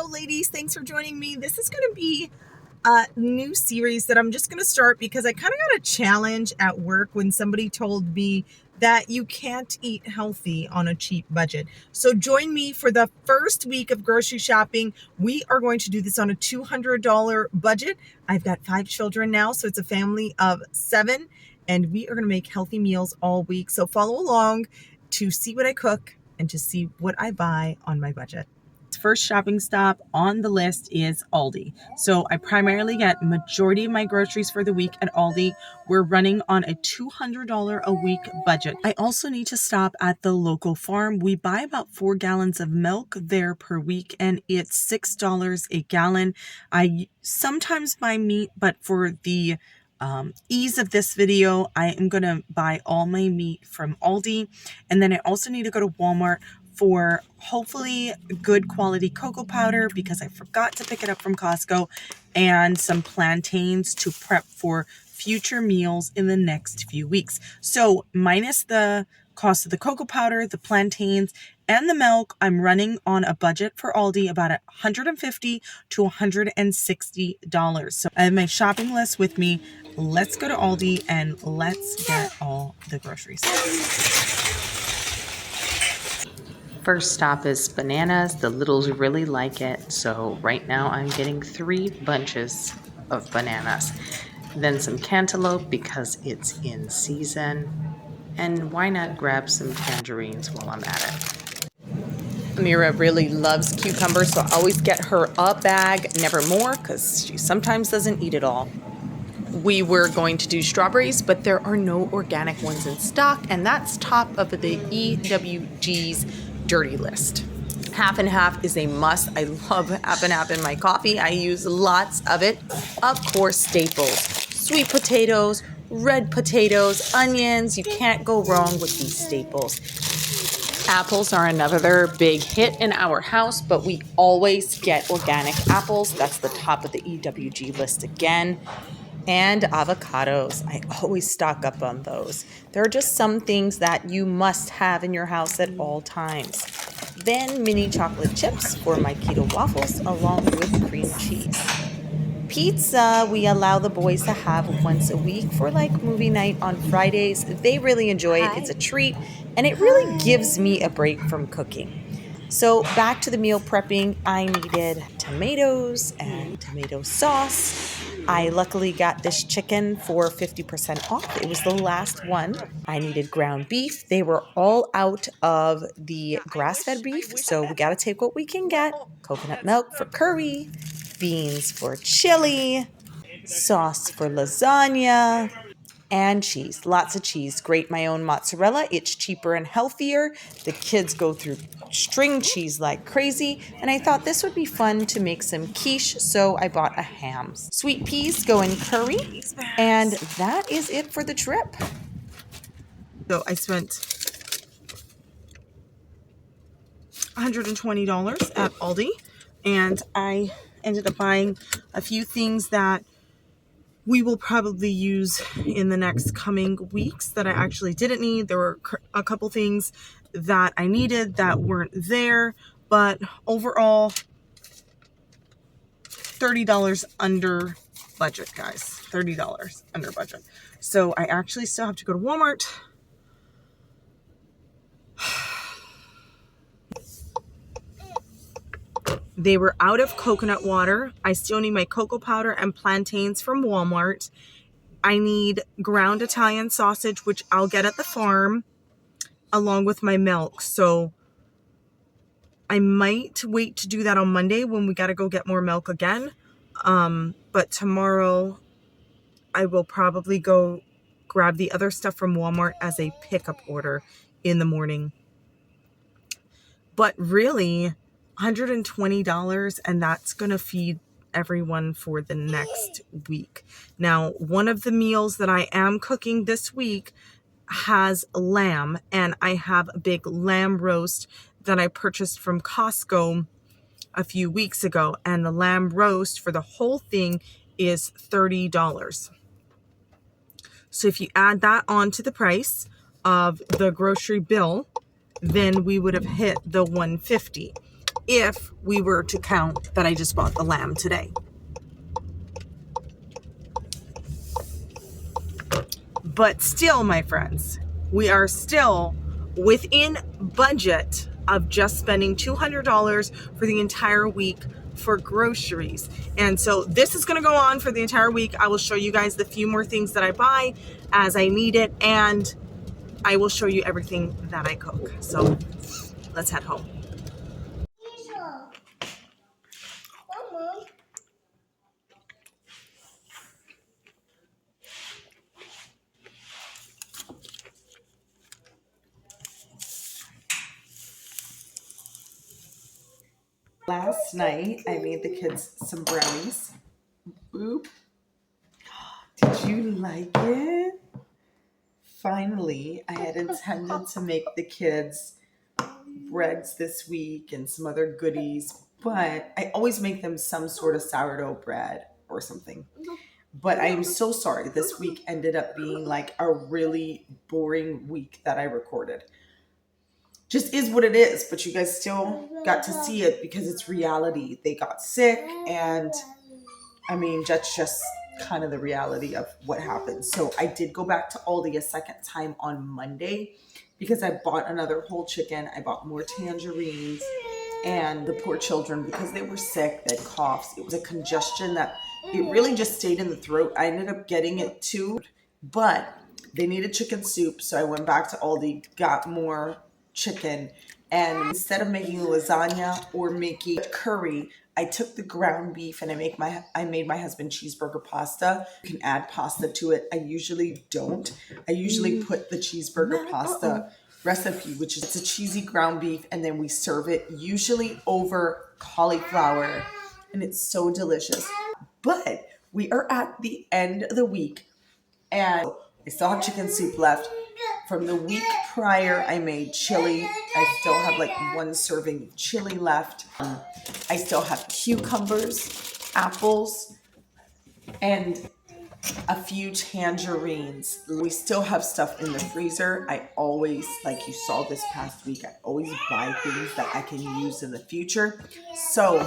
ladies, thanks for joining me. This is going to be a new series that I'm just going to start because I kind of got a challenge at work when somebody told me that you can't eat healthy on a cheap budget. So join me for the first week of grocery shopping. We are going to do this on a $200 budget. I've got 5 children now, so it's a family of 7, and we are going to make healthy meals all week. So follow along to see what I cook and to see what I buy on my budget. First shopping stop on the list is Aldi. So I primarily get majority of my groceries for the week at Aldi. We're running on a $200 a week budget. I also need to stop at the local farm. We buy about 4 gallons of milk there per week, and it's $6 a gallon. I sometimes buy meat, but for the ease of this video, I am going to buy all my meat from Aldi. And then I also need to go to Walmart for hopefully good quality cocoa powder because I forgot to pick it up from Costco, and some plantains to prep for future meals in the next few weeks. So minus the cost of the cocoa powder, the plantains, and the milk, I'm running on a budget for Aldi about $150 to $160. So I have my shopping list with me. Let's go to Aldi and let's get all the groceries. First stop is bananas. The littles really like it. So right now I'm getting 3 bunches of bananas. Then some cantaloupe because it's in season. And why not grab some tangerines while I'm at it. Amira really loves cucumbers, so I always get her a bag, never more, because she sometimes doesn't eat it all. We were going to do strawberries, but there are no organic ones in stock, and that's top of the EWG's dirty list. Half and half is a must. I love half and half in my coffee. I use lots of it. Of course, staples. Sweet potatoes, red potatoes, onions. You can't go wrong with these staples. Apples are another big hit in our house, but we always get organic apples. That's the top of the EWG list again. And avocados. I always stock up on those. There are just some things that you must have in your house at all times. Then mini chocolate chips for my keto waffles along with cream cheese. Pizza, we allow the boys to have once a week for like movie night on Fridays. They really enjoy it. It's a treat, and it really gives me a break from cooking. So back to the meal prepping, I needed tomatoes and tomato sauce. I luckily got this chicken for 50% off. It was the last one. I needed ground beef. They were all out of the grass-fed beef, so we got to take what we can get. Coconut milk for curry, beans for chili, sauce for lasagna, and cheese. Lots of cheese. Grate my own mozzarella. It's cheaper and healthier. The kids go through string cheese like crazy, and I thought this would be fun to make some quiche, so I bought a ham. Sweet peas go in curry, and that is it for the trip. So I spent $120 at Aldi, and I ended up buying a few things that we will probably use in the next coming weeks that I actually didn't need. There were a couple things that I needed that weren't there, but overall, $30 under budget, guys. $30 under budget. So I actually still have to go to Walmart. They were out of coconut water. I still need my cocoa powder and plantains from Walmart. I need ground Italian sausage, which I'll get at the farm, along with my milk. So I might wait to do that on Monday when we got to go get more milk again. But tomorrow I will probably go grab the other stuff from Walmart as a pickup order in the morning. But really, $120, and that's going to feed everyone for the next week. Now, one of the meals that I am cooking this week has lamb, and I have a big lamb roast that I purchased from Costco a few weeks ago, and the lamb roast for the whole thing is $30. So if you add that on to the price of the grocery bill, then we would have hit the $150. if we were to count that I just bought the lamb today. But still, my friends, we are still within budget of just spending $200 for the entire week for groceries. And so this is going to go on for the entire week. I will show you guys the few more things that I buy as I need it, and I will show you everything that I cook. So let's head home. Last night, I made the kids some brownies. Boop. Did you like it? Finally, I had intended to make the kids breads this week and some other goodies, but I always make them some sort of sourdough bread or something. But I am so sorry. This week ended up being like a really boring week that I recorded. Just is what it is, but you guys still got to see it because it's reality. They got sick, and I mean, that's just kind of the reality of what happened. So I did go back to Aldi a second time on Monday because I bought another whole chicken. I bought more tangerines, and the poor children, because they were sick, they had coughs. It was a congestion that it really just stayed in the throat. I ended up getting it too, but they needed chicken soup. So I went back to Aldi, got more chicken, and instead of making lasagna or making curry, I took the ground beef and I made my husband cheeseburger pasta. You can add pasta to it. I usually don't. I usually put the cheeseburger pasta recipe, which is a cheesy ground beef, and then we serve it usually over cauliflower, and it's so delicious. But we are at the end of the week, and I still have chicken soup left. From the week prior, I made chili. I still have like one serving of chili left. I still have cucumbers, apples, and a few tangerines. We still have stuff in the freezer. I always, like you saw this past week, I always buy things that I can use in the future. So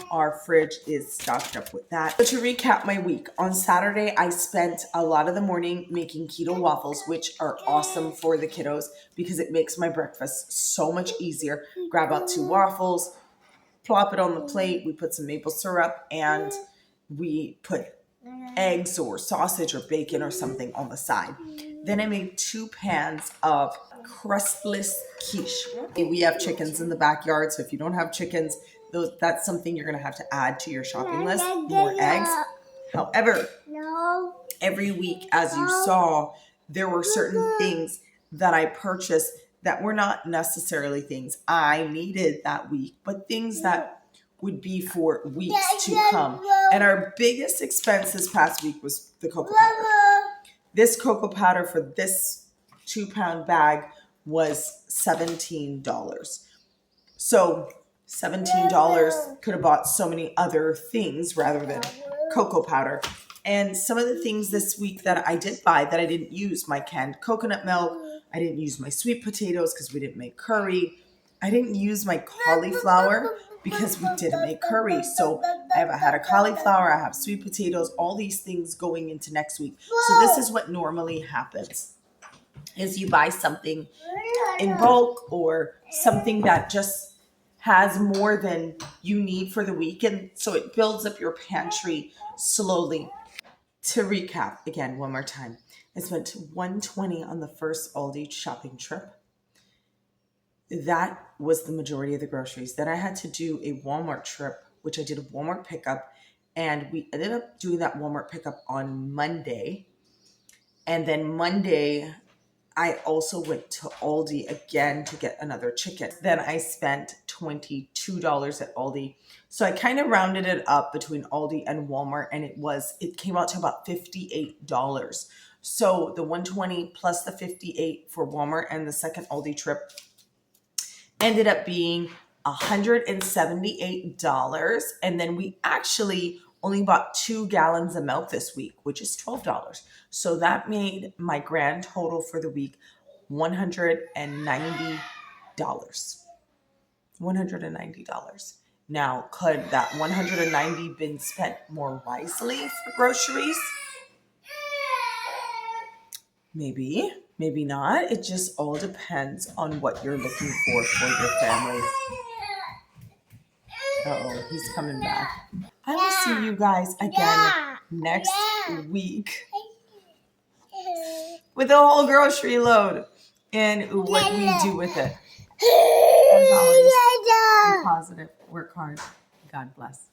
our fridge is stocked up with that. But to recap my week, on Saturday, I spent a lot of the morning making keto waffles, which are awesome for the kiddos because it makes my breakfast so much easier. Grab out 2 waffles, plop it on the plate. We put some maple syrup, and we put eggs or sausage or bacon or something on the side. Then I made 2 pans of crustless quiche. We have chickens in the backyard, so if you don't have chickens, that's something you're going to have to add to your shopping list, more eggs. However, every week, as you saw, there were certain things that I purchased that were not necessarily things I needed that week, but things that would be for weeks to come. And our biggest expense this past week was the cocoa powder. This cocoa powder for this 2-pound bag was $17. So $17 could have bought so many other things rather than cocoa powder. And some of the things this week that I did buy that I didn't use, my canned coconut milk, I didn't use my sweet potatoes because we didn't make curry. I didn't use my cauliflower because we didn't make curry. So I had a cauliflower, I have sweet potatoes, all these things going into next week. So this is what normally happens, is you buy something in bulk or something that just has more than you need for the week. And so it builds up your pantry slowly. To recap again, one more time, I spent $120 on the first Aldi shopping trip. That was the majority of the groceries. Then I had to do a Walmart trip, which I did a Walmart pickup, and we ended up doing that Walmart pickup on Monday. And then Monday, I also went to Aldi again to get another chicken. Then I spent $22 at Aldi. So I kind of rounded it up between Aldi and Walmart, and it came out to about $58. So the $120 plus the $58 for Walmart and the second Aldi trip ended up being $178. And then we actually only bought 2 gallons of milk this week, which is $12. So that made my grand total for the week $190. $190. Now, could that $190 been spent more wisely for groceries? Maybe, maybe not. It just all depends on what you're looking for your family. Uh-oh, he's coming back. I will see you guys again next week with a whole grocery load and what we do with it. As always, be positive, work hard. God bless.